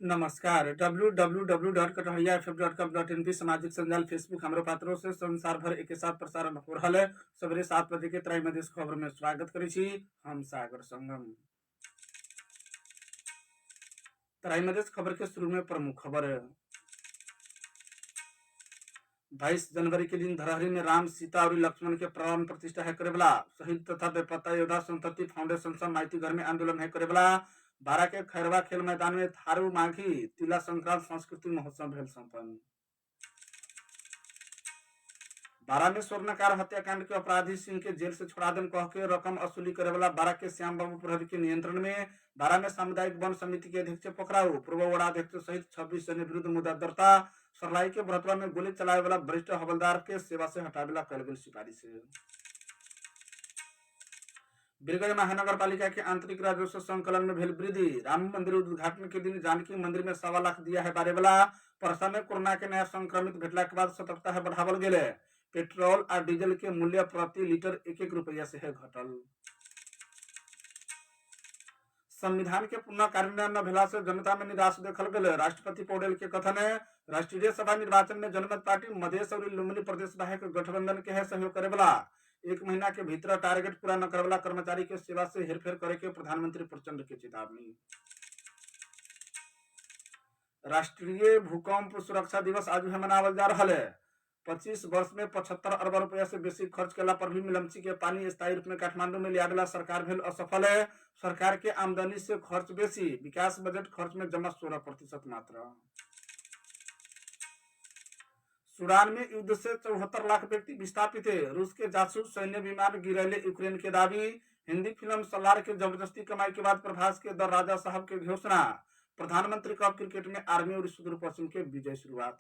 नमस्कार। www.कटहैयाfm.com.in सामाजिक संजाल फेसबुक हमरो पात्रों से संसार भर एक साथ प्रसारण हो रहा है। सवेरे 7 बजे के त्राई मधेश खबर में स्वागत करी छी। हम सागर संगम। त्राई मधेश खबर के शुरू में प्रमुख खबर है। 22 जनवरी के दिन धरहरी में राम सीता और लक्ष्मण के प्राण प्रतिष्ठा है करेबला। शहीद तथा बेपत्ता योद्धा संतति फाउंडेशन से माइती घर में आंदोलन है करेबला। बारा के खैरवा खेल मैदान में थारू माघी तिला संक्रांत सांस्कृतिक महोत्सव भेल संपन्न। बारा में स्वर्णकार हत्याकांड के अपराधी सिंह के जेल से छोड़ा देन कह के रकम वसूली करे वाला बारा के श्याम बाबू प्रहरी के नियंत्रण में। बारा में सामुदायिक वन समिति के अध्यक्ष पकड़ाऊ। पूर्व वड़ाध्यक्ष सहित 26 जन विरुद्ध मुद्दा दर्ता। सरलाई के भरतवा में गोली चलाए वाला वरिष्ठ हवलदार के सेवा से हटावेला कल गेल सिफारिश है। बीरगंज महानगर पालिका के आंतरिक राजस्व संकलन में भेल वृद्धि। राम मंदिर उद्घाटन के दिन जानकी मंदिर में 1.25 लाख दिया है बारेवाला। परसा में कोरोना के नया संक्रमित भेटला के बाद सतर्कता है बढ़ावल गेले। पेट्रोल और डीजल के मूल्य प्रति लीटर 1-1 रुपया से है घटल। संविधान के पुनः कार्यान्वयन न भेला से जनता में निराश देखल गेल। राष्ट्रपति पौडेल के कथन है राष्ट्रीय सभा निर्वाचन में जनमत पार्टी मधेश और लुम्बिनी प्रदेश बाहेक गठबंधन के है सहयोग करेवाला। 1 महीना के भीतर टारगेट पूरा न करेवाला कर्मचारी के सेवा से हेरफेर करे के प्रधानमंत्री प्रचंड के चेतावनी। राष्ट्रीय भूकंप सुरक्षा दिवस आज भी मनावल जा रहा है। 25 वर्ष में 75 अरब रुपया से बेसी खर्च केला पर भी मिलमची के पानी स्थायी रूप में काठमांडू में लियावेला सरकार भेल असफल है। सरकार के आमदनी से खर्च बेसी। विकास बजट खर्च में जमा 16% मात्र। सूडान में युद्ध से 74 लाख व्यक्ति विस्थापित है। रूस के जासूस सैन्य विमान गिरैले यूक्रेन के दावी। हिंदी फिल्म सलार के जबरदस्ती कमाई के बाद प्रभास के दर राजा साहब के घोषणा। प्रधानमंत्री कप क्रिकेट में आर्मी और सुदूर पश्चिम के विजय शुरुआत।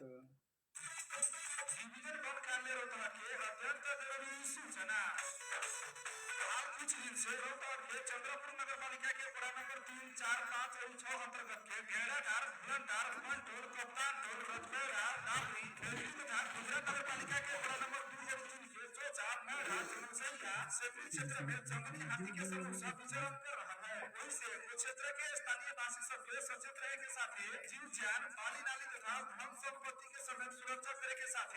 चंद्रपुर नगर पालिका के वार्ड नंबर 3, 4, 5 और 6 अंतर्गत के घेराधार भुलनधार मंडोल कप्तान टोल रजमेरा नागरी खेली तथा गुजरात नगर पालिका के वार्ड नंबर 2 और 3 के चोचा मेरा जनसंख्या सेपरी क्षेत्र में जंगली हाथी के समस्या विचरण कर रहा है। वहीं से क्षेत्र के स्थानीय वासी सबके सचेत रहे के साथ जीव जान पानी नाली तथा धन संपत्ति के समेत सुरक्षा करे के साथ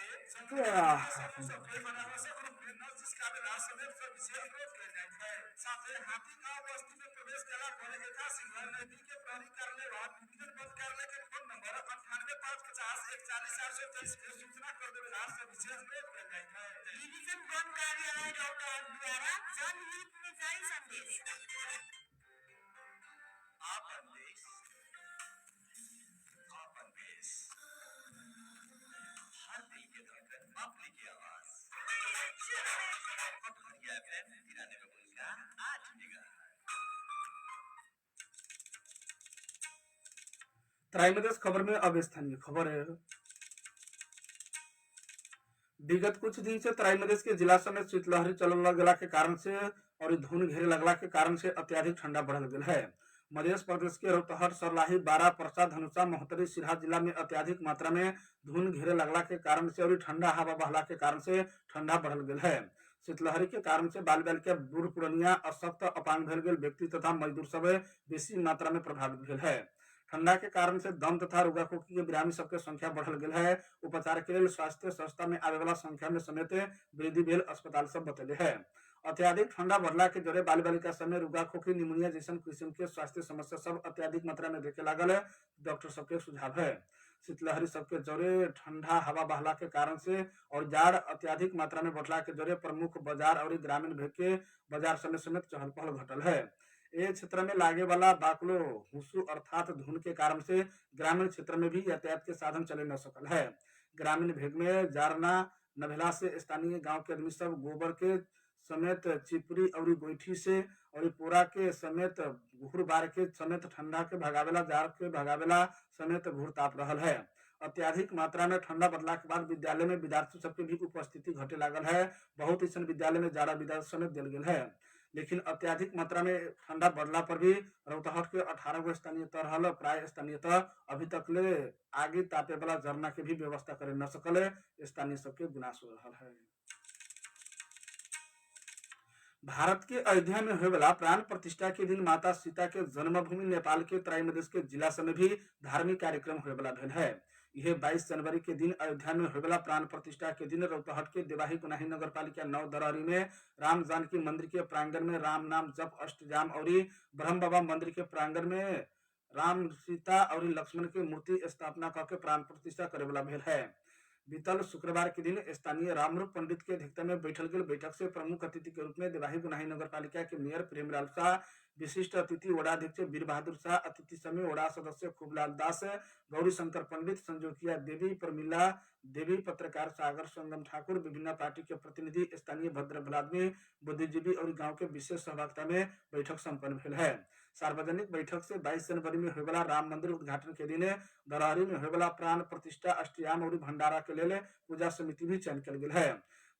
सबके बनावट ग्रुप में नजिश काबिला समेत विशेष अनुरोध किया जाए है। साथ ही हाथी गांव बस्ती में प्रवेश कला पर यथाशीघ्र नजदीक के प्रहरी कार्यालय व डिवीजन बंद कार्यालय के फोन नंबर 9855414823 पे सूचना कर देवेला से विशेष अनुरोध किया जाए है। डिवीजन बंद कार्यालय डॉक्टर द्वारा जनहित में जारी संदेश। आपन देश आपन देश हर दिल के धड़कन अपनी की आवाज। Kathariya FM 93.8 megahertz. त्राईमधेश खबर में अब स्थानीय खबर है। विगत कुछ दिन से त्राईमधेश के जिला समेत शीतलहरी चलने लगला के कारण से और धुन घेरे लगला के कारण से अत्याधिक ठंडा बढ़ गया है। मध्य प्रदेश के रोहतहट, सरलाही, बारा, परसा, धनुषा, महोत्तरी, सिरहा जिला में अत्याधिक मात्रा में धुन घेरे लगला के कारण से और ठंडा हवा बहला के कारण से ठंडा बढ़ गया है। शीतलहरी के कारण से बाल बालिका, बूढ़ पुरनिया, अशक्त, अपांग भेल गेल व्यक्ति तथा मजदूर सब बेसी मात्रा में प्रभावित भेल है। ठंडा के कारण से दम तथा रुगाखोखी के बिरामी सबके संख्या बढ़ल गेल है। उपचार के लिए स्वास्थ्य संस्था में आवे वाला संख्या में समेत वृद्धि भेल अस्पताल सब बतले है। अत्याधिक ठंडा बढ़ला के जरे बाल बालिका समय रुगाखोखी, निमोनिया जैसन किस्म के स्वास्थ्य समस्या सब अत्याधिक मात्रा में देखे लागल है। डॉक्टर सबके सुझाव है शीतलहरी सबके जरे ठंडा हवा बहला के कारण से और जाड़ अत्याधिक मात्रा में बढ़ला के जरे प्रमुख बाजार और ग्रामीण भेग के बाजार समय समेत चहल पहल घटल है। ये क्षेत्र में लागे वाला बाकलो हुसु अर्थात धुन के कारण से ग्रामीण क्षेत्र में भी यातायात के साधन चले न सकल है। ग्रामीण भेग में जारना नभेला से स्थानीय गांव के आदमी सब गोबर के समेत चिपरी और गोईठी से और पोरा के समेत घूर बार के समेत ठंडा के भगावेला, जार के भगावेला समेत घूर ताप रहल है। अत्याधिक मात्रा में ठंडा बढ़ला के बाद विद्यालय में विद्यार्थी सबके भी उपस्थिति घटे लागल है। बहुत ऐसा विद्यालय में जाड़ा विदा समेत दिल गेल है। लेकिन अत्याधिक मात्रा में ठंडा बढ़ला पर भी रोहतहट के 18 गो स्थानीय तरह प्राय स्थानीयतः अभी तक ले आगे तापे वाला झरना के भी व्यवस्था करे न सकल है। स्थानीय सबके गुनासो रहल है। भारत के अयोध्या में होए वाला प्राण प्रतिष्ठा के दिन माता सीता के जन्मभूमि नेपाल के तराई मधेश के जिला सब में भी धार्मिक कार्यक्रम होए वाला भेल है। यह 22 जनवरी के दिन अयोध्या में होए वाला प्राण प्रतिष्ठा के दिन रौतहट के देवाही गुनाही नगर पालिका नौ दरहरी में राम जानकी मंदिर के प्रांगण में राम नाम जप अष्टजाम और ब्रह्म बाबा मंदिर के प्रांगण में राम सीता और लक्ष्मण के मूर्ति स्थापना करके प्राण प्रतिष्ठा करे वाला भेल है। बीतल शुक्रवार के दिन स्थानीय रामरूप पंडित के अध्यक्षता में बैठल गई बैठक से प्रमुख अतिथि के रूप में देवाही गुनाही नगर पालिका के मेयर प्रेमलाल शाह, विशिष्ट अतिथि वड़ा अध्यक्ष वीर बहादुर शाह, अतिथि समय वड़ा सदस्य खूबलाल दास, गौरी शंकर पंडित, संजोकिया देवी, प्रमिला देवी, पत्रकार सागर संगम ठाकुर, विभिन्न पार्टी के प्रतिनिधि, स्थानीय भद्र भलादमी, बुद्धिजीवी और गांव के विशेष सहभागिता में बैठक संपन्न भेल है। सार्वजनिक बैठक से 22 जनवरी में होए वाला राम मंदिर उद्घाटन के दिन दरहरी में होए वाला प्राण प्रतिष्ठा अष्टयाम और भंडारा के लिए पूजा समिति भी चयन कल गया है।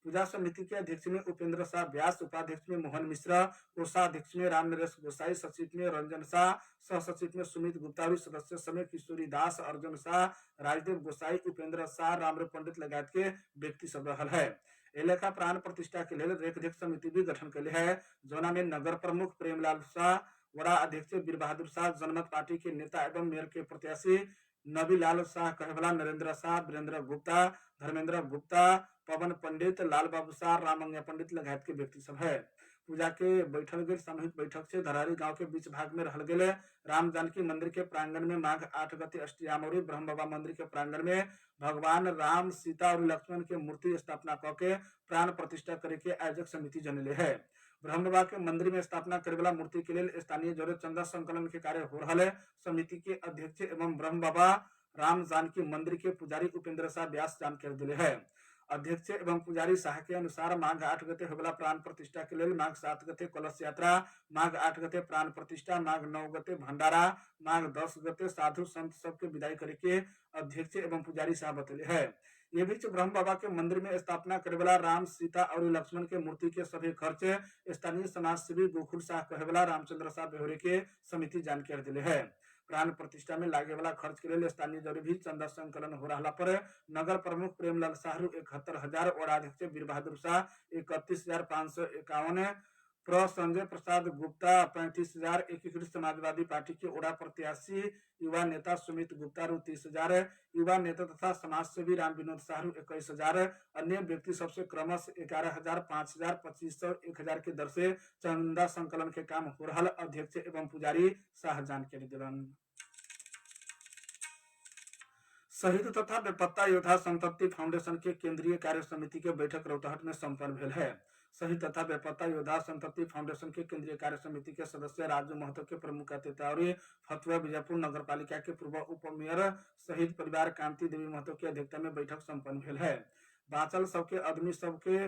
पूजा समिति के अध्यक्ष में उपेंद्र शाह व्यास, उपाध्यक्ष में मोहन मिश्रा, कोषाध्यक्ष में राम नरेश गोसाई, सचिव में रंजन शाह, सह सचिव में सुमित गुप्ता, सदस्य समय किशोरी दास, अर्जुन शाह, राजदेव गोसाई, उपेंद्र शाह, रामदेव पंडित लगात के व्यक्ति सब रहल है। एलेखा प्राण प्रतिष्ठा के लिए रेखदेख समिति भी गठन कल है, जोना में नगर प्रमुख प्रेमलाल शाह, वड़ा अध्यक्ष वीर बहादुर शाह, जनमत पार्टी के नेता एवं मेयर के प्रत्याशी नबीलाल शाह, कहबला नरेंद्र शाह, वीरेंद्र गुप्ता, धर्मेंद्र गुप्ता, पवन पंडित, लाल बाबू शाह, रामंगा पंडित लगायत के व्यक्ति सब है। पूजा के बैठल गए सामूहिक बैठक से धरारी गांव के बीच भाग में रहल गए राम जानकी मंदिर के प्रांगण में माघ 8 गते अष्टयाम और ब्रह्म बाबा मंदिर के प्रांगण में भगवान राम सीता और लक्ष्मण के मूर्ति स्थापना करके प्राण प्रतिष्ठा करे के आयोजक समिति जनले है। ब्रह्म बाबा के मंदिर में स्थापना करे वाला मूर्ति के लिए स्थानीय जरूरत चंदा संकलन के कार्य हो रहा है। समिति के अध्यक्ष एवं ब्रह्म बाबा राम जानकी मंदिर के पुजारी उपेंद्र शाह व्यास जानकारी दिले है। अध्यक्ष एवं पुजारी शाह के अनुसार माघ 8 गते होगला प्राण प्रतिष्ठा के लिए माघ 7 गते कलश यात्रा, माघ 8 गते प्राण प्रतिष्ठा, माघ 9 गते भंडारा, माघ 10 गते साधु संत सबके विदाई करके अध्यक्ष एवं पुजारी शाह बतले है। ये बीच ब्रह्म बाबा के मंदिर में स्थापना करे वाला राम सीता और लक्ष्मण के मूर्ति के सभी खर्च स्थानीय समाज सेवी गोकुल शाह कहे वाला रामचंद्र शाह बेहोरे के समिति जानकारी दिले है। प्राण प्रतिष्ठा में लागे वाला खर्च के लिए स्थानीय जरूरी भी चंदा संकलन हो रहा पर नगर प्रमुख प्रेमलाल शाह 71,000, वड़ाध्यक्ष वीर बहादुर शाह 31,551, प्र संजय प्रसाद गुप्ता 35,000, एकीकृत समाजवादी पार्टी के ओड़ा प्रत्याशी युवा नेता सुमित गुप्ता 30,000, युवा नेता तथा समाज सेवी राम विनोद शाह 21,000, अन्य व्यक्ति सबसे क्रमश 11,000, 5,000, 2,500, 1,000 के दर से चंदा संकलन के काम हो रहा। अध्यक्ष एवं पुजारी शाह जानकारी दिलन। शहीद तथा बेपत्ता योद्धा संतप्ति फाउंडेशन के केंद्रीय कार्य समिति के बैठक रौतहट में संपन्न भेल है। शहीद तथा बेपत्ता योद्धा संतप्ति फाउंडेशन के केंद्रीय कार्य समिति के सदस्य राजू महतो के प्रमुख अतिथि और फतुहा बीजापुर नगर पालिका के पूर्व उप मेयर शहीद परिवार कांति देवी महतो की अध्यक्षता में बैठक संपन्न भेल है। बाँचल सबके आदमी सबके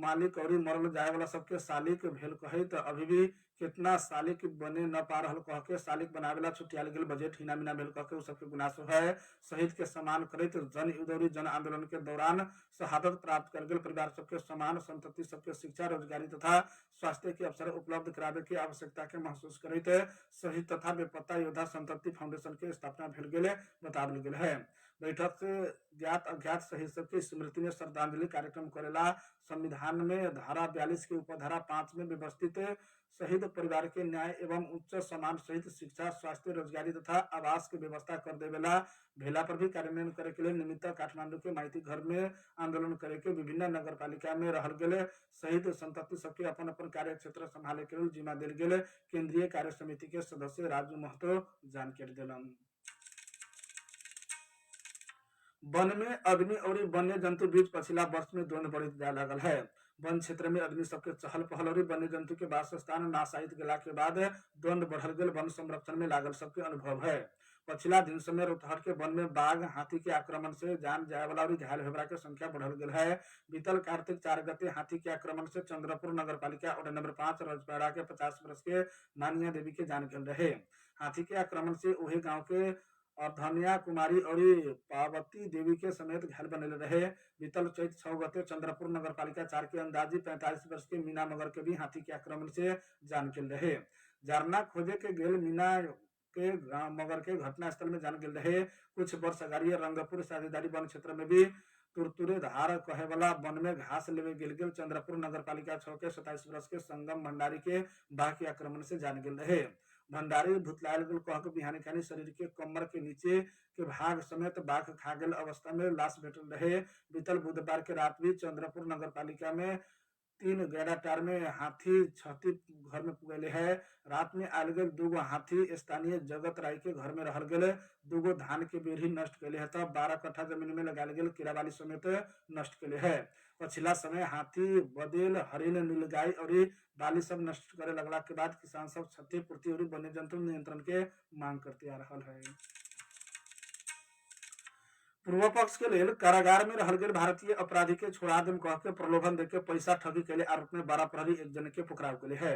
मालिक और मरल जाए वाला सबके सालिक भेल कहे तो अभी भी कितना सालिक बने न पा रहा कह के सालिक बनावेला छुटियाल गेल बजट हिना मिना भेल कह के सबके गुनासो है। शहीद के सम्मान करे तो जन युद्धरी जन आंदोलन के दौरान शहादत प्राप्त कर गेल परिवार सबके समान संतति सबके शिक्षा रोजगारी तथा स्वास्थ्य के अवसर उपलब्ध करावे की आवश्यकता के महसूस करते शहीद तथा बेपत्ता योद्धा संतति फाउंडेशन के स्थापना भेल गेल बतावल गेल है। बैठक से ज्ञात अज्ञात शहीद सबके स्मृति में श्रद्धांजलि कार्यक्रम करेला संविधान में धारा 42 के उपधारा 5 में व्यवस्थित शहीद परिवार के न्याय एवं उच्च सम्मान सहित शिक्षा स्वास्थ्य रोजगारी तथा आवास की व्यवस्था कर देवेला भेला पर भी कार्यान्वयन करे के लिए निमित्त काठमांडू के माइती घर में आंदोलन करे के विभिन्न नगर पालिका में रहल गेले शहीद संतति सबके अपन अपन कार्य क्षेत्र संभाले के जिम्मा दिल गेले केंद्रीय कार्य समिति के सदस्य राजू महतो जानकारी दिलन। वन में आदमी और वन्य जंतु बीच पछिला वर्ष में द्वंद्व बढ़ जाए लगल है। वन क्षेत्र में आदमी सबके चहल पहल और वन्य जंतु के वासस्थान नाशायित गेला के बाद द्वंद्व बढ़ल गेल वन संरक्षण में लागल सबके अनुभव है। पछिला दिन समय रौतहट के वन में बाघ हाथी के आक्रमण से जान जाए वाला और घायल होबरा के संख्या बढ़ल गेल है। बीतल कार्तिक 4 गते हाथी के आक्रमण से चंद्रपुर नगर पालिका और नंबर 5 रजपाड़ा के 50 वर्ष के नानिया देवी के जान गेल रहे। हाथी के आक्रमण से वही गाँव के और धनिया कुमारी और पार्वती देवी के समेत घायल बने रहे। बीतल चैत 6 गते चंद्रपुर नगर पालिका 4 के अंदाजी 45 वर्ष के मीना मगर के भी हाथी के आक्रमण से जान गेल रहे। जारना खोजे के गेल मीना के मगर के घटना स्थल में जान गेल रहे। कुछ वर्ष अगाड़ी रंगपुर साझेदारी वन क्षेत्र में भी तुरतुरे धार कहे वाला वन में घास लेवे गिल गेल चंद्रपुर नगर पालिका 6 के 27 वर्ष के संगम भंडारी के बाघ के आक्रमण से जान गेल रहे। भंडारी भुतलायल गेल कह के बिहानी खानी शरीर के कमर के नीचे के भाग समेत बाघ खा गेल अवस्था में लाश भेटल रहे। बीतल बुधवार के रात भी चंद्रपुर नगर पालिका में 3 गैराटार में हाथी क्षति घर में पुगेले है। रात में आयल गेल 2 हाथी स्थानीय जगत राय के घर में रहल गेले। 2 धान के बेरही नष्ट केले है तब 12 कट्ठा जमीन में लगाल गेल कीड़ावाली समेत नष्ट केले है। पछिला समय हाथी बदेल हरिण नीलगाय और बाली सब नष्ट करे लगला के बाद किसान सब क्षतिपूर्ति और वन्य जंतु नियंत्रण के मांग करते आ रहा है। पूर्व पक्ष के लेल कारागार में रहल गेल भारतीय अपराधी के छोड़ा देम कह के प्रलोभन देके पैसा ठगी के आरोप में 12 प्रहरी एक जन के पकड़ाव के है।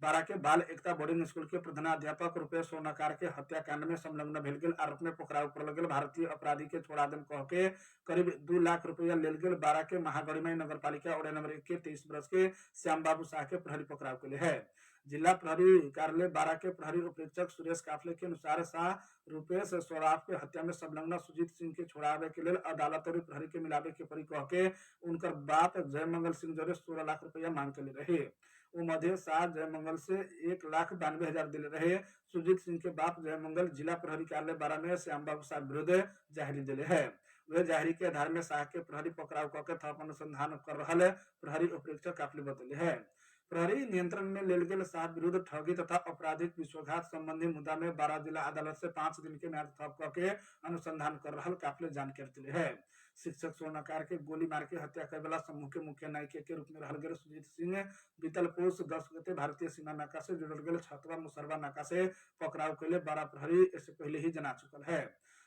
12 के बाल एकता बोर्डिंग स्कूल के प्रधानाध्यापक रुपेश सोनाकार के हत्याकांड में संलग्न भेल गेल आरोप में पकड़ाव पड़ल गेल भारतीय अपराधी के छोड़ा देम कह के करीब 2 लाख रुपया लेल गेल 12 के महागणिमय नगर पालिका वार्ड नंबर 1 के 23 वर्ष के श्याम बाबू शाह के प्रहरी पकड़ाव के है। जिला प्रहरी कार्यालय 12 के प्रहरी उपरीक्षक सुरेश काफले के अनुसार शाह रुपेश सौराफ के हत्या में संलग्न सुजीत सिंह के छोड़ावे के लिए अदालत और प्रहरी के मिलावे के परी कह के उनकर बाप जयमंगल सिंह जरे 16 लाख रुपया मांग के लिए रहे। वो मध्य शाह जयमंगल से 1,92,000 दिले रहे। सुजीत सिंह के बाप जयमंगल जिला प्रहरी कार्यालय 12 में श्याम बाबू शाह विरुद्ध जाहिरी दिले है। वे जाहिरी के आधार में शाह के प्रहरी पकड़ाव करके थप अनुसंधान कर रहा है। प्रहरी उपरीक्षक काफले बतले है। प्रहरी नियंत्रण में लेल गेल शाह विरुद्ध ठगी तथा आपराधिक विश्वासघात संबंधी मुद्दा में 12 जिला अदालत से 5 दिन के म्याद थप करके अनुसंधान कर रहा काफले जानकारी दिले है। शिक्षक स्वर्णकार के गोली मार के हत्या करे वाला समूह के मुख्य नायक के रूप में रहल गेल सुजीत सिंह बीतल पुष 10 गते भारतीय सीमा नाका से जुड़ल गेल छतवा मुसरवा नाका से पकड़ाव के लिए 12 प्रहरी इससे पहले ही जना चुकल है।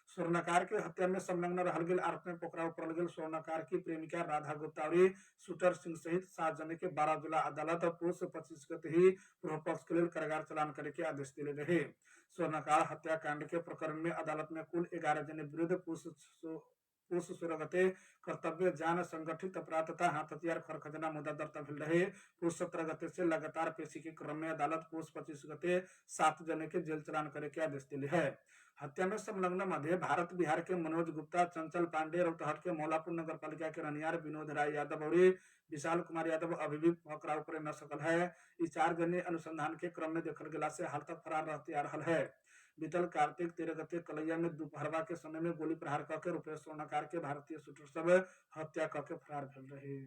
स्वर्णकार के हत्या में संलग्न रहल गेल आरोप में पकड़ाव पड़ल गेल स्वर्णकार की प्रेमिका राधा गुप्ता और शूटर सिंह सहित 7 जने के 12 जिला अदालत पुष 25 गते ही पूर्व पक्ष के लिए कारागार चलान करे के आदेश दिले रहे। स्वर्णकार हत्याकांड के प्रकरण में अदालत में कुल 11 जने विरुद्ध पुष 16 गते कर्तव्य जान संगठित अपराध तथा हाथ हथियार खर खजना मुद्दा दर्ज भेल रहे। पुष 17 गते से लगातार पेशी के क्रम में अदालत पुष 25 गते 7 जने के जेल चलान करे के आदेश दिले है। हत्या में संलग्न मध्य भारत बिहार के मनोज गुप्ता, चंचल पांडे, रौतहट के मौलापुर नगर पालिका के रनियार विनोद राय यादव और विशाल कुमार यादव अभी भी पकड़ाव करे न सकल है। इस 4 जने अनुसंधान के क्रम में देखल गेला से हाल तक फरार रहते आ रहा है। बीतल कार्तिक 13 गते कलैया में दोपहरवा के समय में गोली प्रहार करके रुपेश स्वर्णकार के भारतीय शूटर सब हत्या करके फरार भेल रहे।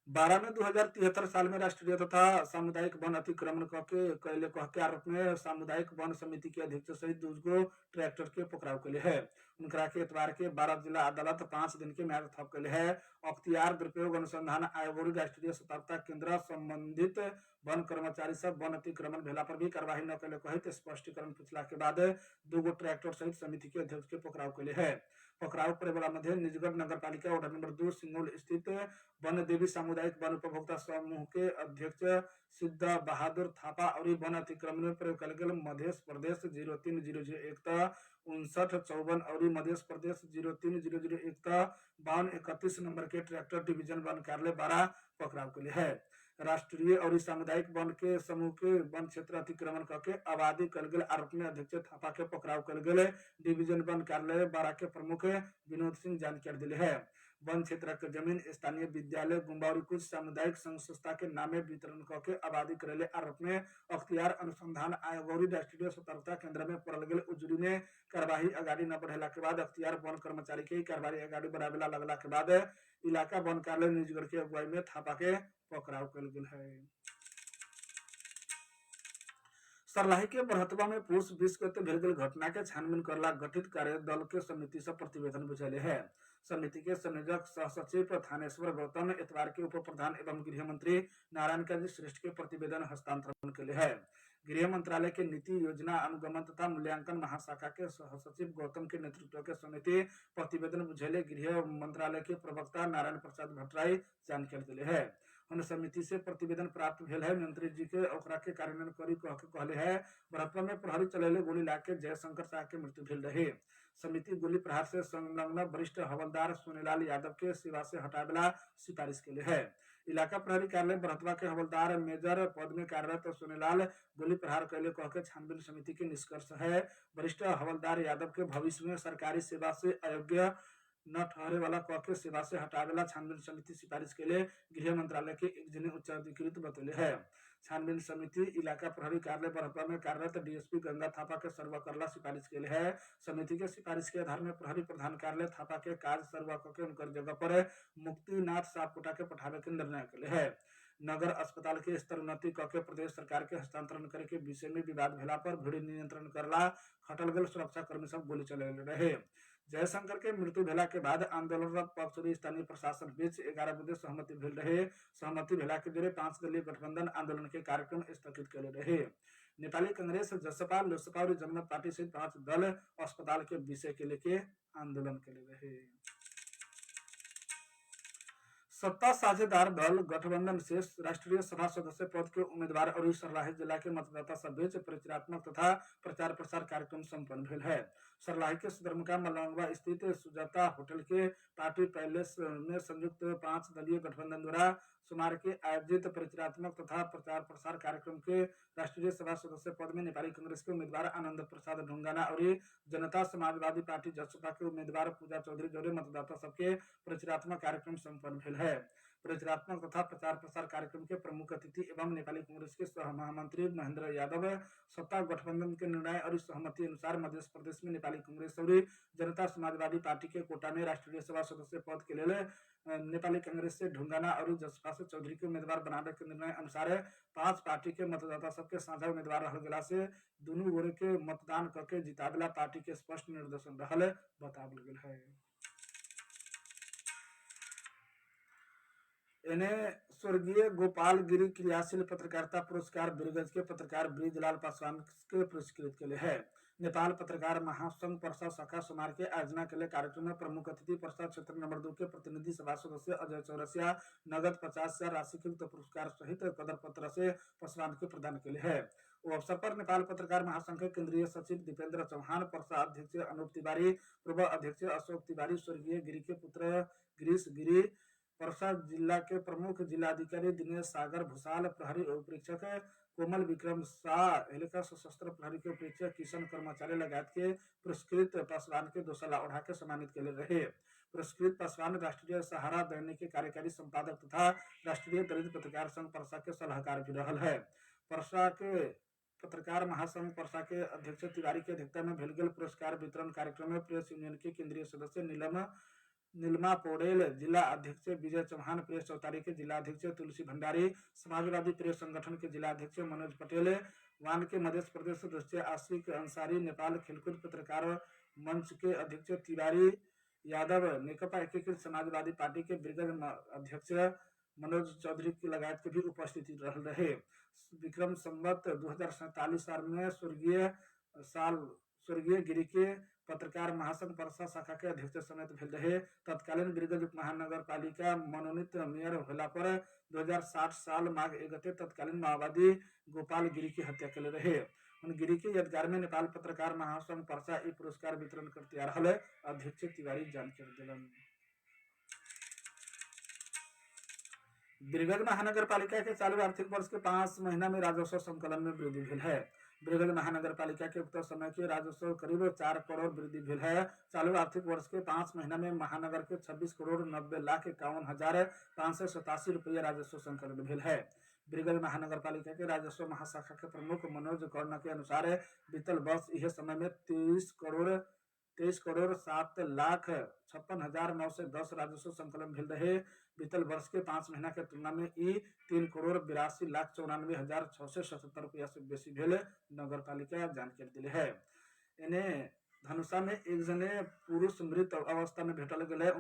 12 में 2073 साल में राष्ट्रीय तथा सामुदायिक वन अतिक्रमण कैले कह के आरोप में सामुदायिक वन समिति के अध्यक्ष सहित 2 ट्रैक्टर के पकड़ाव के लिए है। उनका के एतवार के 12 जिला अदालत 5 दिन के म्याद थप के लिए है। अख्तियार दुरुपयोग अनुसंधान आयोग और राष्ट्रीय सतर्कता केंद्र संबंधित वन कर्मचारी सब वन अतिक्रमण भेला पर भी कार्यवाही न कैले कहित स्पष्टीकरण पूछला के बाद 2 ट्रैक्टर सहित समिति के अध्यक्ष के पकड़ाव के लिए है। पकड़ाव करे वाला मध्य निजगढ़ नगर पालिका वार्ड नंबर 2 सिंगोल स्थित वन देवी सामुदायिक वन उपभोक्ता समूह के अध्यक्ष सिद्ध बहादुर थापा और वन अतिक्रमण में प्रयोग कल गेल मध्य प्रदेश 03001 5954 और मध्य प्रदेश 03001 5231 नंबर के ट्रैक्टर डिवीजन वन कार्यालय 12 पकड़ाव के लिए है। राष्ट्रीय और सामुदायिक वन के समूह के वन क्षेत्र अतिक्रमण करके आबादी कल गेल आरोप में अध्यक्ष थापा के पकड़ाव कल गेल डिवीजन वन कार्यालय 12 के प्रमुख विनोद सिंह जानकारी दिले है। वन क्षेत्र के जमीन स्थानीय विद्यालय गुम्बा और कुछ सामुदायिक संघ संस्था के नामे वितरण करके आबादी करेले आरोप में अख्तियार अनुसंधान आयोग और राष्ट्रीय सतर्कता केंद्र में पड़ल गेल उजुरी में कार्यवाही आगाड़ी न बढ़ेला के बाद अख्तियार वन कर्मचारी के कार्यवाही आगाड़ी बढ़ावेला लगला के बाद इलाका वन कार्यालय निजगढ़ के अगुवाई में थापा के पकड़ाव कल गेल है। सरलाही के बरहतवा में पुरुष 20 गते भेल गेल घटना के छानबीन करला गठित कार्य दल के समिति से प्रतिवेदन बुझेले है। समिति के संयोजक सह सचिव थानेश्वर गौतम एतवार के उप प्रधान एवं गृह मंत्री नारायण काजी श्रेष्ठ के प्रतिवेदन हस्तांतरण के लिए है। गृह मंत्रालय के नीति योजना अनुगमन तथा मूल्यांकन महाशाखा के सह सचिव गौतम के नेतृत्व के समिति प्रतिवेदन बुझेले गृह मंत्रालय के प्रवक्ता नारायण प्रसाद भट्टराई जानकारी दिले है। उन समिति से प्रतिवेदन प्राप्त भेल है। मंत्री जी के ओकरा के कार्यान्वयन करी कह के कहले है। बरहत्वा में प्रहरी चलेले गोली लाके जयशंकर शाह के मृत्यु भेल रहे। समिति गोली प्रहार से संलग्न वरिष्ठ हवलदार सोनेलाल यादव के सेवा से हटावेला सिफारिश के लिए है। इलाका प्रहरी कार्यालय बरहतवा के हवलदार मेजर पद में कार्यरत सोनेलाल गोली प्रहार कैले कह के छानबीन समिति के निष्कर्ष है। वरिष्ठ हवलदार यादव के भविष्य में सरकारी सेवा से अयोग्य न ठहरे वाला कह के सेवा से हटावेला छानबीन समिति सिफारिश के लिए गृह मंत्रालय के एक जने उच्च अधिकृत बतौले है। छानबीन समिति इलाका प्रहरी कार्यालय बरहतवा में कार्यरत डीएसपी गंगा थापा के सर्व करला सिफारिश के लिए है। समिति के सिफारिश के आधार में प्रहरी प्रधान कार्यालय थापा के कार्य सर्व के उनकर जगह पर मुक्तिनाथ सापकोटा के पठावे के निर्णय के लिए है। नगर अस्पताल के स्तरोन्नति क के प्रदेश सरकार के हस्तांतरण करे के विषय में विवाद भेला पर भीड़ नियंत्रण करला खटल गेल सुरक्षा कर्मी सब गोली चले रहे। जयशंकर के मृत्यु भेला के बाद आंदोलनरत पक्ष और स्थानीय प्रशासन बीच 11 बजे सहमति भेल रहे। सहमति भेला के बेरे 5 दलीय गठबंधन आंदोलन के कार्यक्रम स्थगित कैले रहे। नेपाली कांग्रेस, जसपा, लोसपा और जनमत पार्टी सहित 5 दल अस्पताल के विषय के लेके आंदोलन कैले रहे। सत्ता साझेदार दल गठबंधन से राष्ट्रीय सभा सदस्य पद के उम्मीदवार और सर्लाही जिला के मतदाता सब बीच परिचयात्मक तथा प्रचार प्रसार कार्यक्रम संपन्न भेल है। सर्लाही के सदरमुकाम मलंगवा स्थित सुजाता होटल के पार्टी पैलेस में संयुक्त 5 दलीय गठबंधन द्वारा सोमवार के आयोजित परिचयात्मक तथा प्रचार प्रसार कार्यक्रम के राष्ट्रीय सभा सदस्य पद में नेपाली कांग्रेस के उम्मीदवार आनंद प्रसाद ढुंगाना और जनता समाजवादी पार्टी जसपा के उम्मीदवार पूजा चौधरी जोड़े मतदाता सबके परिचयात्मक कार्यक्रम संपन्न भेल है। परिचयात्मक तथा प्रचार प्रसार कार्यक्रम के प्रमुख अतिथि एवं नेपाली कांग्रेस के सह महामंत्री महेंद्र यादव सत्ता गठबंधन के निर्णय और सहमति अनुसार मध्य प्रदेश में नेपाली कांग्रेस और जनता समाजवादी पार्टी के कोटा में राष्ट्रीय सभा सदस्य पद के लिए नेपाली कांग्रेस से ढुंगाना और जसपा से चौधरी के उम्मीदवार बनाने के निर्णय अनुसार 5 पार्टी के मतदाता सबके साझा उम्मीदवार रह गेला से दोनों गोरे के मतदान करके जितावेला पार्टी के स्पष्ट निर्देशन रहल बतावल गेल है। इन्हें स्वर्गीय गोपाल गिरी क्रियाशील पत्रकारिता पुरस्कार बिरगंज के पत्रकार ब्रिजलाल पासवान के पुरस्कृत के लिए है। नेपाल पत्रकार महासंघ पर्सा शाखा सोमवार के आयोजना के लिए कार्यक्रम में प्रमुख अतिथि पर्सा क्षेत्र नंबर 2 के प्रतिनिधि सभा सदस्य अजय चौरसिया नगद 50,000 राशि के पुरस्कार सहित कदर पत्र से पासवान के प्रदान के लिए है। वो अवसर पर नेपाल पत्रकार महासंघ के केंद्रीय सचिव दीपेंद्र चौहान, पर्सा अध्यक्ष अनूप तिवारी, पूर्व अध्यक्ष अशोक तिवारी, स्वर्गीय गिरी के पुत्र गिरीश गिरी, पर्सा जिला के प्रमुख जिलाधिकारी दिनेश सागर भूषाल, प्रहरी उपरीक्षक कोमल विक्रम शाह, हेलिका सशस्त्र प्रहरी के उपरीक्षक किशन कर्मचारी लगायत के पुरस्कृत पासवान के 2 साला ओढ़ा के सम्मानित के लिए रहे। पुरस्कृत पासवान राष्ट्रीय सहारा दैनिक के कार्यकारी संपादक तथा राष्ट्रीय दलित पत्रकार संघ पर्सा के सलाहकार भी रहल है। पर्सा के पत्रकार महासंघ पर्सा के अध्यक्ष तिवारी की अध्यक्षता में भेल गेल पुरस्कार वितरण कार्यक्रम में प्रेस यूनियन के केंद्रीय सदस्य नीलमा पौडेल, जिला अध्यक्ष विजय चौहान, प्रेस चौतारी के जिला अध्यक्ष तुलसी भंडारी, समाजवादी प्रेस संगठन के जिला अध्यक्ष मनोज पटेल, वान के मध्य प्रदेश सदस्य आशिक अंसारी, नेपाल खेलकूद पत्रकार मंच के अध्यक्ष तिवारी यादव, नेकपा एकीकृत समाजवादी पार्टी के ब्रिगेड अध्यक्ष मनोज चौधरी की लगायत के भी उपस्थिति रहे। विक्रम संवत 2047 साल में स्वर्गीय गिरी के पत्रकार महासंघ पर्सा शाखा के अध्यक्ष समेत भेल रहे। तत्कालीन बिरगंज उप महानगर पालिका मनोनीत मेयर होला पर 2060 साल माघ 1 गते तत्कालीन माओवादी गोपाल गिरी की हत्या के रहे। उन गिरी के यादगार में नेपाल पत्रकार महासंघ पर्सा ई पुरस्कार वितरण करते आ रहा है। अध्यक्ष तिवारी जानकारी दिलन। बिरगंज महानगर पालिका के चालू आर्थिक वर्ष के 5 महीना में राजस्व संकलन में वृद्धि भेल है। बिरगंज महानगर पालिका के उक्त समय के राजस्व करीब 4 करोड़ वृद्धि भेल है। चालू आर्थिक वर्ष के 5 महीना में महानगर के 26 करोड़ 90,51,587 रुपया राजस्व संकलन भेल है। बिरगंज महानगर पालिका के राजस्व महाशाखा के प्रमुख मनोज कर्ण के अनुसार बीतल वर्ष यह समय में 23 करोड़ 7,56,910 राजस्व संकलन भेल रहे। बीतल वर्ष के 5 महीना के तुलना में ई 3 करोड़ 82,94,677 रुपया से बेसी भेल नगर पालिका जानकारी दिले है। इन्हें धनुषा में एक जने पुरुष मृत अवस्था में भेटल गेल है।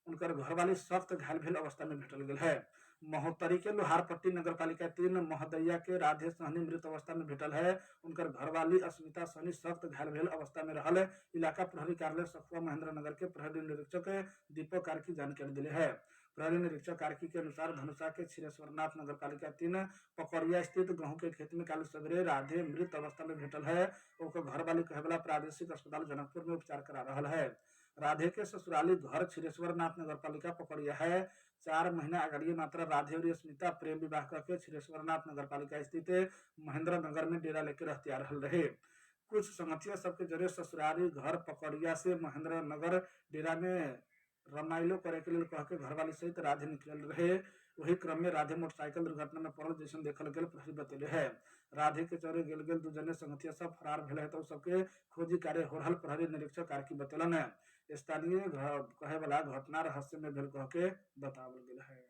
उनकर घरवाली सख्त घायल भेल अवस्था में भेटल गेल है। महोत्तरी के लोहारपट्टी नगर पालिका 3 महोदया के राधे सहनी मृत अवस्था में भेटल है। उनकर घरवाली अस्मिता सहनी सख्त घायल भेल अवस्था में रहल। इलाका प्रहरी कार्यालय सखुआ महेंद्र नगर के प्रहरी निरीक्षक दीपक कार्की जानकारी दिले है। प्रहरी निरीक्षक कार्की के अनुसार धनुषा के क्षीरेश्वरनाथ नगर पालिका 3 पकड़िया स्थित गेहूं के खेत में काल सवेरे राधे मृत अवस्था में भेटल है। ओकर घरवाली कहबला प्रादेशिक अस्पताल जनकपुर में उपचार करा रहा है। राधे के ससुराली घर क्षीरेश्वरनाथ नगर पालिका पकड़िया है। 4 महीना अगाडि मात्र राधे और स्मिता प्रेम विवाह करके छिरेश्वरनाथ नगर पालिका स्थित महेंद्र नगर में डेरा लेकर रहतिया रहल रहे। कुछ संगठिया सबके जरिए ससुरारी घर पकड़िया से महेंद्र नगर डेरा में रमाइलो करे के लिए कह के घरवाली सहित राधे निकल रहे। वही क्रम में राधे मोटरसाइकिल दुर्घटना में पड़ल जैसन देखल गेल प्रहरी बतेले है। राधे के चोरे गेल गेल दू जने संगठिया सब फरार भेल है तो सबके खोजी कार्य हो रहल प्रहरी निरीक्षक कार्की बतेलन है। स्थानीय कहे वाला घटना रहस्य में भेल कह के बतावल गेल है।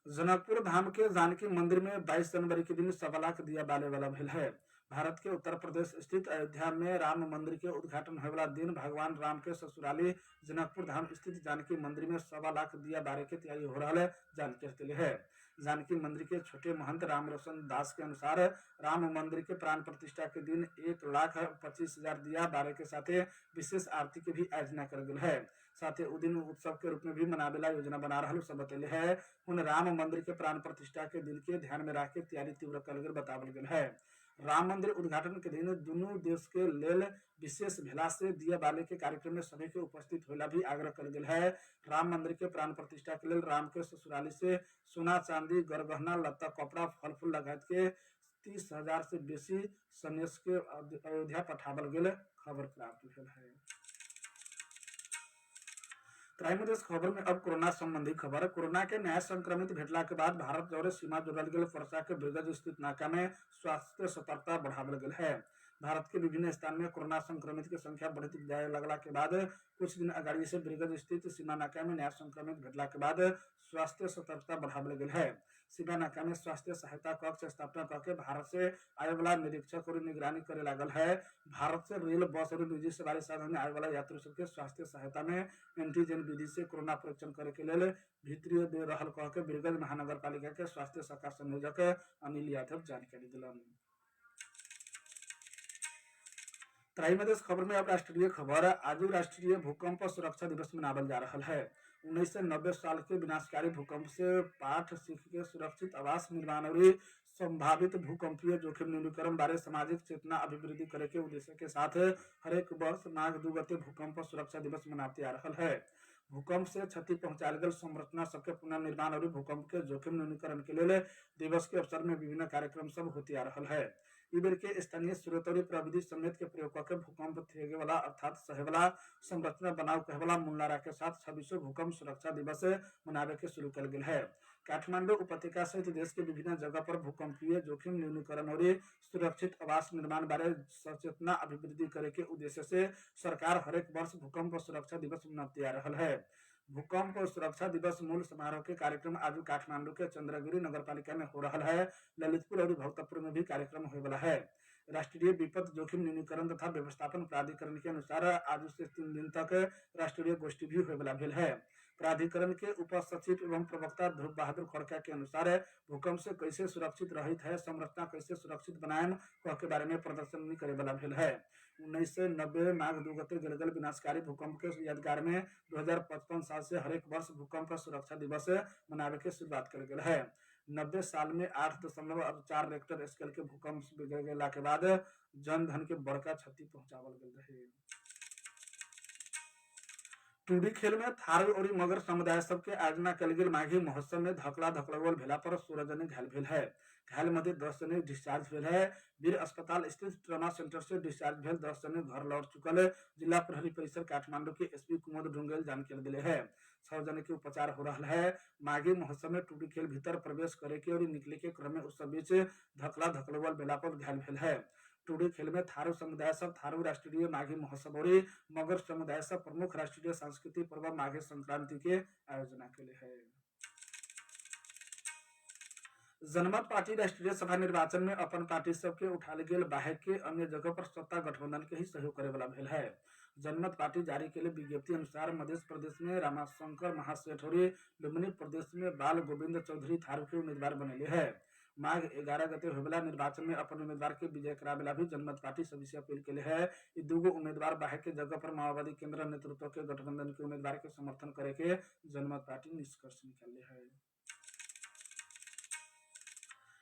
जनकपुर धाम के जानकी मंदिर में 22 जनवरी के दिन 1.25 लाख दिया बाले वाला भेल है। भारत के उत्तर प्रदेश स्थित अयोध्या में राम मंदिर के उद्घाटन होने वाला दिन भगवान राम के ससुराली जनकपुर धाम स्थित जानकी मंदिर में 1.25 लाख दिया बारे के तैयारी हो रहा है जानकारी है। जानकी मंदिर के छोटे महंत राम रोशन दास के अनुसार राम मंदिर के प्राण प्रतिष्ठा के दिन 1,25,000 दिया बारे के साथ विशेष आरती के भी आयोजना कर गया है। साथ ही उस दिन उत्सव के रूप में भी मनावेला योजना बना रहा सब बतेले है। उन राम मंदिर के प्राण प्रतिष्ठा के दिन के ध्यान में रख के तैयारी तीव्र कर गल बतावल गया है। राम मंदिर उद्घाटन के दिन दोनों देश के लेल विशेष भेला से दिया बाले के कार्यक्रम में सभी के उपस्थित होला भी आग्रह कर गया है। राम मंदिर के प्राण प्रतिष्ठा के लिए राम के ससुराली से सोना चांदी गरगहना लत्ता कपड़ा फल फूल लगात के 30,000 से बेसी सन्यास के अयोध्या पठावल गेल खबर प्राप्त भेल है। क्राइम देश खबर में अब कोरोना संबंधी खबर। कोरोना के नया संक्रमित भेटला के बाद भारत दौरे सीमा जोड़ल गेल फरसा के ब्रिगेड स्थित नाका में स्वास्थ्य सतर्कता बढ़ावल गेल है। भारत के विभिन्न स्थान में कोरोना संक्रमित की संख्या बढ़ती जाए लगला के बाद कुछ दिन अगाड़ी से ब्रिगेड स्थित सीमा नाका में नया संक्रमित भेटला के बाद स्वास्थ्य सतर्कता बढ़ावल गेल है। सीमा नाका में स्वास्थ्य सहायता कक्ष स्थापना करके भारत से आए वाला निरीक्षक और निगरानी करे लागल है। भारत से रेल बस और निजी सवारी साधन में आए वाला यात्री सबके स्वास्थ्य सहायता में एंटीजन विधि से कोरोना परीक्षण करे के लिए भीतरी दे रहल कह के ब्रिगेड महानगर पालिका के स्वास्थ्य शाखा संयोजक अनिल यादव जानकारी दिलन। क्राइम देश खबर में अब राष्ट्रीय खबर। आज राष्ट्रीय भूकंप सुरक्षा दिवस मनावल जा रहा है। 1990 साल के विनाशकारी भूकंप से पाठ सीख के सुरक्षित आवास निर्माण और संभावित भूकंपीय जोखिम न्यूनीकरण बारे सामाजिक चेतना अभिवृद्धि करे के उद्देश्य के साथ हरेक वर्ष माघ 2 गते भूकंप सुरक्षा दिवस मनाते आ रहा है। भूकंप से क्षति पहुंचाल गल संरचना सबके पुनर्निर्माण और भूकंप के जोखिम न्यूनीकरण के लिए दिवस के अवसर में विभिन्न कार्यक्रम सब होते आ रहा है। इबेर के स्थानीय स्रोत और प्रविधि समेत के प्रयोग करके भूकंप थेगे वाला अर्थात सहे वाला संरचना बनाव कहे वाला मुल्लारा के साथ 26वां भूकंप सुरक्षा दिवस मनावे के शुरू कर गया है। काठमांडू उपत्यका सहित देश के विभिन्न जगह पर भूकंपीय जोखिम न्यूनीकरण और सुरक्षित आवास निर्माण बारे सचेतना अभिवृद्धि करे के उद्देश्य से सरकार हरेक वर्ष भूकंप सुरक्षा दिवस मनाते आ रहा है। भूकंप सुरक्षा दिवस मूल समारोह के कार्यक्रम आज काठमांडू के चंद्रगिरी नगर पालिका में हो रहा है। ललितपुर और भक्तपुर में भी कार्यक्रम होने वाला है। राष्ट्रीय विपद जोखिम न्यूनीकरण तथा व्यवस्थापन प्राधिकरण के अनुसार आज से 3 दिन तक राष्ट्रीय गोष्ठी भी होने वाला भेल है। प्राधिकरण के उप सचिव एवं प्रवक्ता ध्रुव बहादुर खड़का के अनुसार भूकंप से कैसे सुरक्षित रहित है, संरचना कैसे सुरक्षित बनाएम के बारे में प्रदर्शन करे वाला भेल है। 1990 माघ 2 गते गलगल विनाशकारी भूकंप के यादगार में 2055 साल से हरेक वर्ष भूकंप सुरक्षा दिवस मनावे के शुरुआत कर गया है। 90 साल में 8.4 रेक्टर स्केल के भूकंप गेला के बाद जन धन के बड़का क्षति पहुंचावल गल रहे। टूडी खेल में थारू और मगर समुदाय सबके आयोजना कल गेल माघी महोत्सव में धकला धकलवल भेला पर 16 जने घायल भेल है। घायल मध्ये 10 जने डिस्चार्ज भेल है। वीर अस्पताल स्थित ट्रमा सेंटर से डिस्चार्ज भेल 10 जने घर लौट चुकल जिला प्रहरी परिसर काठमांडू के एसपी कुमुद ढुंगेल जानकारी दिले है। 6 जने के उपचार हो रहा है। माघी महोत्सव में टूडी खेल भीतर प्रवेश करे के और निकले के क्रम में उस बीच धकला धकलवल भेला पर घायल भेल है। टूडी खेल में थारू समुदाय सब थारू राष्ट्रीय माघी महोत्सव और मगर समुदाय सब प्रमुख राष्ट्रीय सांस्कृतिक पर्व माघी संक्रांति के आयोजना के लिए है। जनमत पार्टी राष्ट्रीय सभा निर्वाचन में अपन पार्टी सबके उठाल गेल बाहे के अन्य जगह पर सत्ता गठबंधन के ही सहयोग करे वाला भेल है। जनमत पार्टी जारी के लिए विज्ञप्ति अनुसार मध्य प्रदेश में रामाशंकर महासेठ और लुम्बिनी प्रदेश में बाल गोविंद चौधरी थारू के उम्मीदवार बनेले है। माघ 11 गते होवेला निर्वाचन में अपन उम्मीदवार के विजय करावेला भी जनमत पार्टी सभी से अपील के लिए है। ये दूगो उम्मीदवार बाहे के जगह पर माओवादी केंद्र नेतृत्व के गठबंधन के उम्मीदवार के समर्थन करे के जनमत पार्टी निष्कर्ष निकाले है।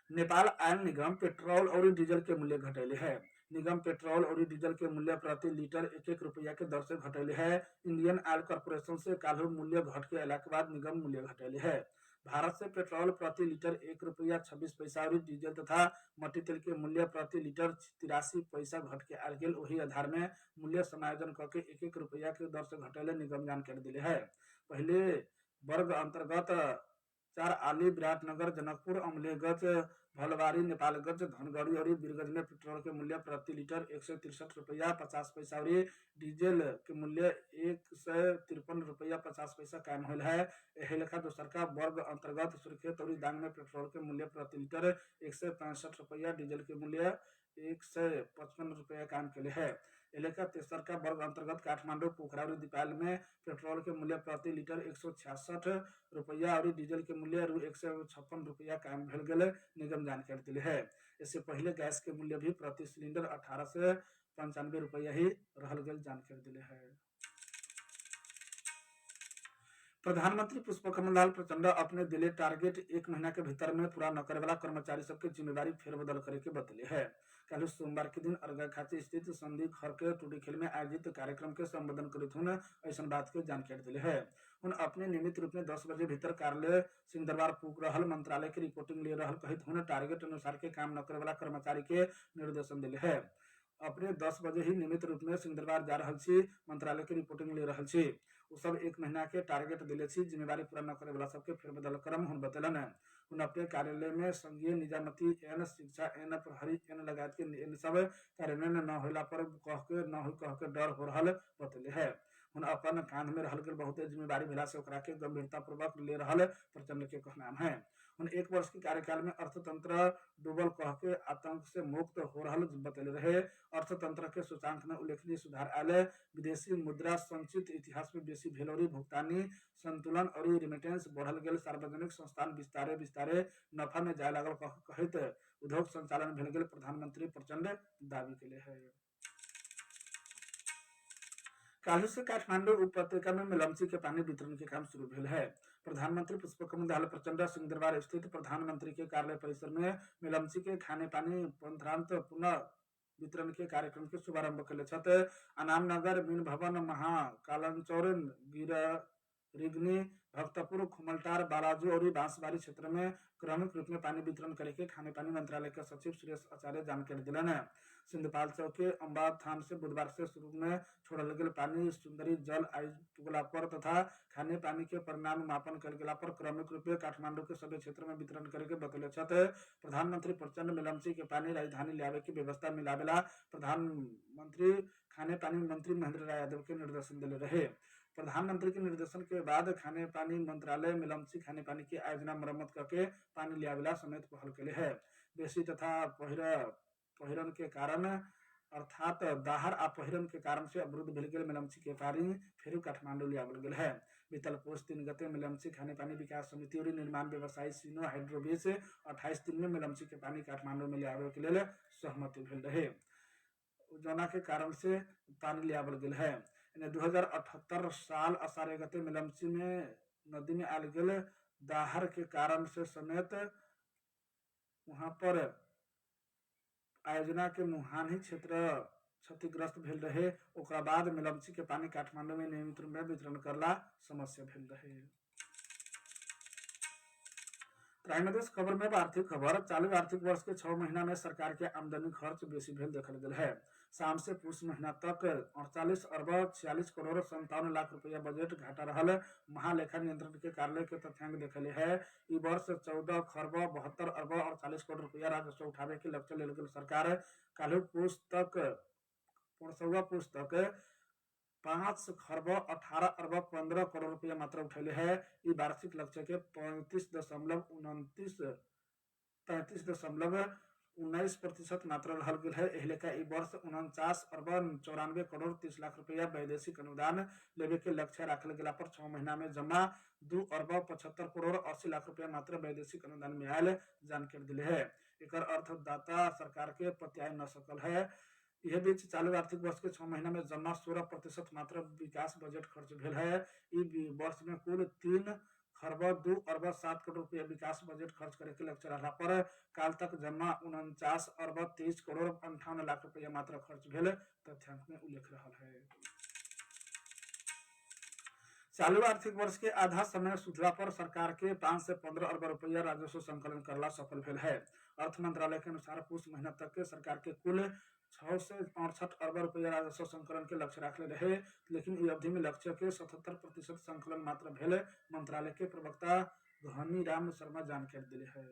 नेपाल आयल निगम पेट्रोल और डीजल के मूल्य घटेले है। निगम पेट्रोल और डीजल के मूल्य प्रति लीटर 1-1 रुपया के दर से घटेले है। इंडियन ऑयल कॉर्पोरेशन से काल्हू मूल्य घट के अला के बाद निगम मूल्य घटेले है। भारत से पेट्रोल प्रति लीटर 1 रुपया 26 पैसा और डीजल तथा मट्टी तेल के मूल्य प्रति लीटर 83 पैसा घट के आल गेल। वही आधार में मूल्य समायोजन करके 1-1 रुपया के दर से घटेले निगम जानकारी दिले है। पहले वर्ग अंतर्गत 4 आली, विराटनगर, जनकपुर, अमलेगंज, भलवारी, नेपालगंज, धनगढ़ी और बीरगंज में पेट्रोल के मूल्य प्रति लीटर 163 रुपया 50 पैसा और डीजल के मूल्य 153 रुपया 50 पैसा कायम होल है। एही लेखा दोसरका वर्ग अंतर्गत सुर्खेत और दांग में पेट्रोल के मूल्य प्रति लीटर 165 रुपया, डीजल के मूल्य 155 रुपया कायम के है। एलेका तेसर का वर्ग अंतर्गत काठमांडू, पोखरा और दीपाल में पेट्रोल के मूल्य प्रति लीटर 166 रुपया और डीजल के मूल्य 156 रुपया कायम भेल गेल निगम जानकारी दिले है। इससे पहले गैस के मूल्य भी प्रति सिलेंडर 18 से 95 रुपया ही रहल गेल जानकारी दिले है। प्रधानमंत्री पुष्पकमल दाहाल प्रचंड अपने दिले टारगेट 1 महीना के भीतर में पूरा न करे वाला कर्मचारी सबके जिम्मेदारी फेरबदल करे के बतले है। कल सोमवार के दिन अर्घाखाती स्थित संधि घर के टूटी खेल में आयोजित कार्यक्रम के संबोधन करते हुए ऐसा बात के जानकारी दिले है। उन अपने नियमित रूप में 10 बजे भीतर कार्यालय सिंह दरबार पुग रहल मंत्रालय की रिपोर्टिंग ले रहल कहित हुए टारगेट अनुसार के काम न करे वाला कर्मचारी के निर्देशन दिले है। अपने 10 बजे ही नियमित रूप में सिंह दरबार जा रहल छी, मंत्रालय के रिपोर्टिंग ले रहल छी। उ सब 1 महीना के टारगेट दिले छी, जिम्मेदारी पूरा न करे वाला सबके फेरबदल करम हुन बतेलन है। उन अपने कार्यालय में संघीय निजामती एन, शिक्षा एन, प्रहरी एन लगायत के इन सब कार्यान्वयन न होला पर कह के डर हो रहल बतले है। उन अपन कांध में रहल के बहुत जिम्मेदारी भेला से ओकरा के गंभीरता पूर्वक ले रहल प्रचंड के कहनाम है। उन 1 वर्ष के कार्यकाल में अर्थतंत्र डूबल कह के आतंक से मुक्त हो रहल बतले रहे। अर्थतंत्र के सूचांक में उल्लेखनीय सुधार आले, विदेशी मुद्रा संचित इतिहास में बेसी भेल और भुगतानी संतुलन और रिमिटेंस बढ़ल गेल, सार्वजनिक संस्थान विस्तारे नफा में जाए लागल कहित उद्योग संचालन भेल गेल प्रधानमंत्री प्रचंड दावी केले है। काल्हि से काठमांडू उपत्यका में मेलमची के पानी वितरण के काम शुरू भेल है। प्रधानमंत्री पुष्पकमल दाहाल प्रचंड सिंह दरबार स्थित प्रधानमंत्री के कार्यालय परिसर में मेलमची के खाने पानी पंथरांत पुनः वितरण के कार्यक्रम के शुभारंभ कले छत। अनाम नगर, मीन भवन, महाकालंचौर, रिगनी, भक्तपुर, खुमलटार, बालाजू और बांसबारी क्षेत्र में क्रमिक रूप में पानी वितरण करे के खाने पानी मंत्रालय के सचिव सुरेश आचार्य जानकारी दिलन है। सिंधपाल चौक के अम्बा थान से बुधवार से शुरू में छोड़ल गेल पानी सुंदरी जल आई पुगला पर तथा खाने पानी के परिणाम मापन कर गेला पर क्रमिक रूप में काठमांडू के सभी क्षेत्र में वितरण करे के बतले छत। प्रधानमंत्री प्रचंड मेलमची के पानी राजधानी लावे की व्यवस्था मिलावेला प्रधानमंत्री खाने पानी मंत्री महेंद्र राय यादव के निर्देशन दिले रहे। प्रधानमंत्री के निर्देशन के बाद खाने पानी मंत्रालय मेलमची खाने पानी की आयोजना मरम्मत करके पानी लियावेला समेत पहल के है। बेसी तथा पहिरन के कारण अर्थात दाहर आ पहिरन के कारण से अवरुद्ध भेल गेल मेलमची के पानी फेरू काठमांडू लियावल गेल है। बीतल पोष 3 गते मेलमची खाने पानी विकास समिति और निर्माण व्यवसायी सिनो हाइड्रोबेस 28 दिन में मेलमची के पानी काठमांडू में लियावे के लिए सहमति भेल रहे, जना के कारण से पानी लियावल गेल है। 2078 साल अषाढ़ गते मेलमची में नदी में आल गेल दाहर के कारण से समेत वहां पर आयोजना के मुहानी क्षेत्र क्षतिग्रस्त भेल रहे। ओकरा बाद मेलमची के पानी काठमांडू में नियमित रूप में वितरण करला समस्या भेल रहे। प्राइमदेश खबर में आर्थिक खबर। चालू आर्थिक वर्ष के 6 महीना में सरकार के आमदनी खर्च बेसी भेल देखल गेल है। शाम से पूस महीना तक 48 अरब 46 करोड़ 57 लाख रुपया बजट घाटा रहल महालेखा नियंत्रक के कार्यालय के तथ्यांक देखले है। ई वर्ष 14 खरब 72 अरब 48 करोड़ रुपया राजस्व उठावे के लक्ष्य लेल गेल सरकार काल्हि पूस तक 5 खरब 18 अरब 15 करोड़ रुपया मात्र उठेले है। ई वार्षिक लक्ष्य के 35.19% मात्र रहल गेल है। एहि लेखा ई वर्ष 49 अरब 94 करोड़ 30 लाख रुपया वैदेशिक अनुदान लेवे के लक्ष्य रखल गेला पर 6 महीना में जमा 2 अरब 75 करोड़ 80 लाख रुपया मात्र वैदेशिक अनुदान में आयल जानकारी दिले है। एकर अर्थ दाता सरकार के पत्याय न सकल है। यह बीच चालू आर्थिक वर्ष के 6 महीना में जमा 16% मात्र विकास बजट खर्च भेल है। ई वर्ष में कुल 3 खरब 2 अरब 7 करोड़ रुपया विकास बजट खर्च करे के लक्ष्य रहला पर काल तक जमा 49 अरब 23 करोड़ 58 लाख रुपया मात्र खर्च भेल तथ्यांक में उल्लेख रहल है। चालू आर्थिक वर्ष के आधा समय सुधरा पर सरकार के 5 से 15 अरब रुपया राजस्व संकलन करला सफल भेल है। अर्थ मंत्रालय के अनुसार पुष महीना तक के सरकार के कुल 6 से 68 अरब रुपया राजस्व संकलन के लक्ष्य रखले रहे, लेकिन इस अवधि में लक्ष्य के 77% संकलन मात्र भेल मंत्रालय के प्रवक्ता घनीराम शर्मा जानकारी दिले है।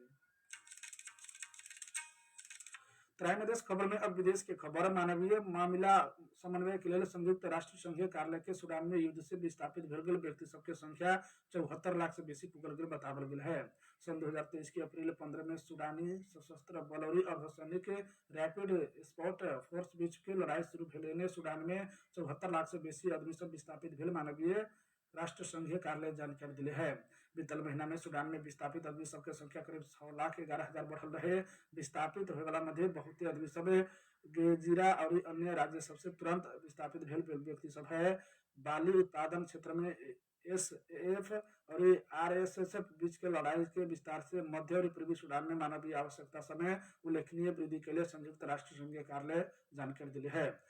त्रैमदेश खबर में अब विदेश के खबर। मानवीय मामला समन्वय के लिए संयुक्त राष्ट्र संघीय कार्यालय के सूडान में युद्ध से विस्थापित भेल गेल व्यक्ति सबके संख्या 74 लाख से बेसी पुगल गेल बतावल गेल है। सन 2023 के अप्रैल 15 में सूडानी सशस्त्र बल और अर्धसैनिक रैपिड स्पॉट फोर्स बीच के लड़ाई शुरू भेने सूडान में 74 लाख से बेसी आदमी सब विस्थापित भेल मानवीय राष्ट्र संघीय कार्यालय जानकारी दिले है। बीतल महीना में सूडान में विस्थापित आदमी सबके संख्या करीब 6,11,000 बढ़ल रहे। विस्थापित होए वाला मध्य बहुते आदमी सब गेजिरा और अन्य राज्य सबसे तुरंत विस्थापित भेल व्यक्ति सब है। बाली उत्पादन क्षेत्र में एसएफ और आरएसएफ बीच के लड़ाई के विस्तार से मध्य और पूर्वी सूडान में मानवीय आवश्यकता समय उल्लेखनीय वृद्धि के लिए संयुक्त राष्ट्र संघीय कार्यालय जानकारी दिले है।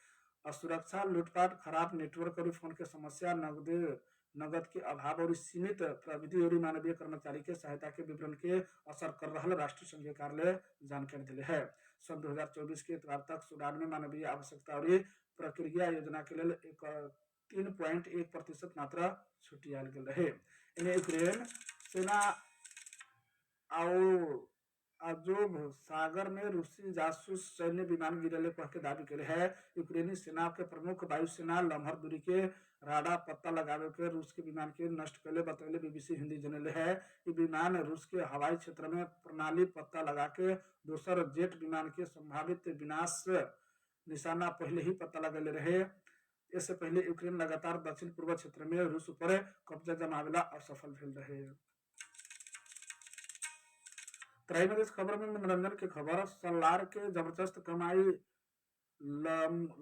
असुरक्षा, लूटपाट, खराब नेटवर्क और फोन के समस्या, नगद के अभाव और सीमित प्रविधि और मानवीय कर्मचारी के सहायता के विवरण के असर कर रहा राष्ट्र संघीय कार्यालय जानकारी दिले है। सन 2024 के एतवार तक सूडान में मानवीय आवश्यकता और प्रक्रिया योजना के लिए 3.1% मात्रा छुटियाल गेल रहे। इन्हें यूक्रेन सेना अजोव सागर में रूसी जासूस सैन्य विमान गिरले कह के दावी करे है। यूक्रेनी सेना के प्रमुख वायुसेना लम्हर दूरी के राडा पत्ता लगावे के रूस के विमान के नष्ट कैले बतौले बीबीसी हिंदी जनले है। ये विमान रूस के हवाई क्षेत्र में प्रणाली पत्ता लगा के दोसर जेट विमान के संभावित विनाश निशाना पहले ही पता लगले रहे। इससे पहले यूक्रेन लगातार दक्षिण पूर्व क्षेत्र में रूस पर कब्जा जमावेला असफल भेल रहे। त्रैमदेश खबर में मनोरंजन की खबर। सलार के जबरदस्त कमाई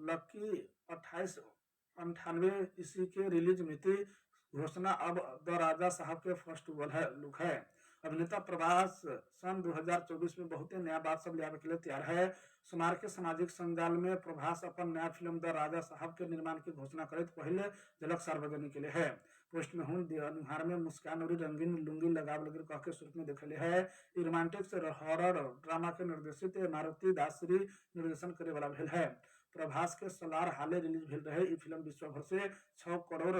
लकी 2898 इसी के रिलीज मिति घोषणा अब द राजा साहब के फर्स्ट लुक है। अभिनेता प्रभास सन 2024 में बहुत नया बात सब लिया के लिए तैयार है। सोमवार के सामाजिक संजाल में प्रभास अपन नया फिल्म द राजा साहब के निर्माण की घोषणा करे पहले झलक सार्वजनिक के लिए है। पोस्ट में हुन अनुहार में मुस्कान और रंगीन लुंगी लगाव लगे कह के सूरत में देखले है। रोमांटिक हॉरर ड्रामा के निर्देशित मारुति दासरी निर्देशन करे वाला भेल है। प्रभास के सलार हाले रिलीज भेल रहे। ई फिल्म विश्व भर से 6 करोड़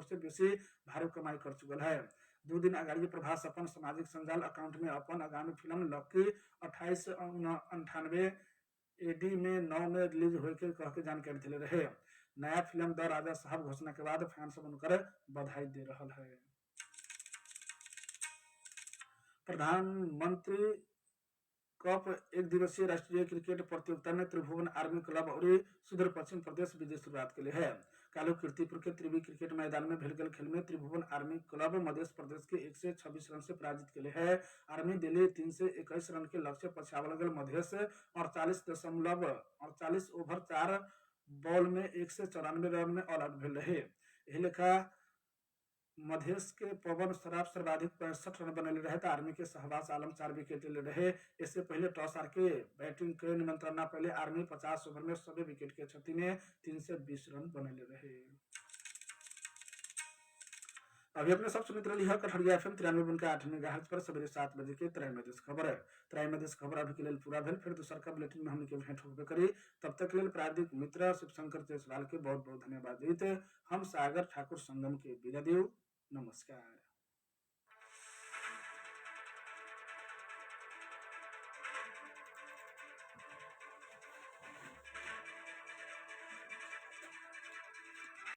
से बेसी भारी कमाई कर चुकल है। 2 दिन अगाड़ी प्रभास अपन सामाजिक संजाल अकाउंट में अपन आगामी फिल्म लकी 2898 एडी में 9 में रिलीज होए के कह के जानकारी दिले रहे। नया फिल्म द राजा साहब घोषणा के बाद फैन सब उनकर बधाई दे रहा है। प्रधानमंत्री कप 1 दिवसीय राष्ट्रीय क्रिकेट प्रतियोगिता में त्रिभुवन आर्मी क्लब और सुदूर पश्चिम प्रदेश विजय शुरुआत के लिए है। कालू कीर्तिपुर के त्रिवी क्रिकेट मैदान में भेल खेल में त्रिभुवन आर्मी क्लब मध्य प्रदेश के 126 रन से पराजित के लिए है। आर्मी दिल्ली 3 से 21 रन के लक्ष्य पछावल गल मध्य से 48 ओवर 4 बॉल में 194 रन में ऑल आउट भेल रहे। यही लेखा मधेश के पवन सराफ सर्वाधिक 65 रन बनले रहे तो आर्मी के शहबाज आलम 4 विकेट ले रहे। इससे पहले टॉस हार के बैटिंग के निमंत्रण पहले आर्मी 50 ओवर में सभी विकेट के क्षति में 320 रन बनले रहे। अभी अपने सब सुनित रही है कठरिया एफएम 93.8 मेगाहर्ट्ज पर सवेरे 7 बजे के त्रैमदेश खबर है। त्रैमदेश खबर अभी के लिए पूरा भेल। फिर दूसर का बुलेटिन में हमने के भेंट होबे करी। तब तक के लिए प्राधिक मित्र शिवशंकर जायसवाल के बहुत बहुत धन्यवाद देते। हम सागर ठाकुर संगम के विदा देव। नमस्कार।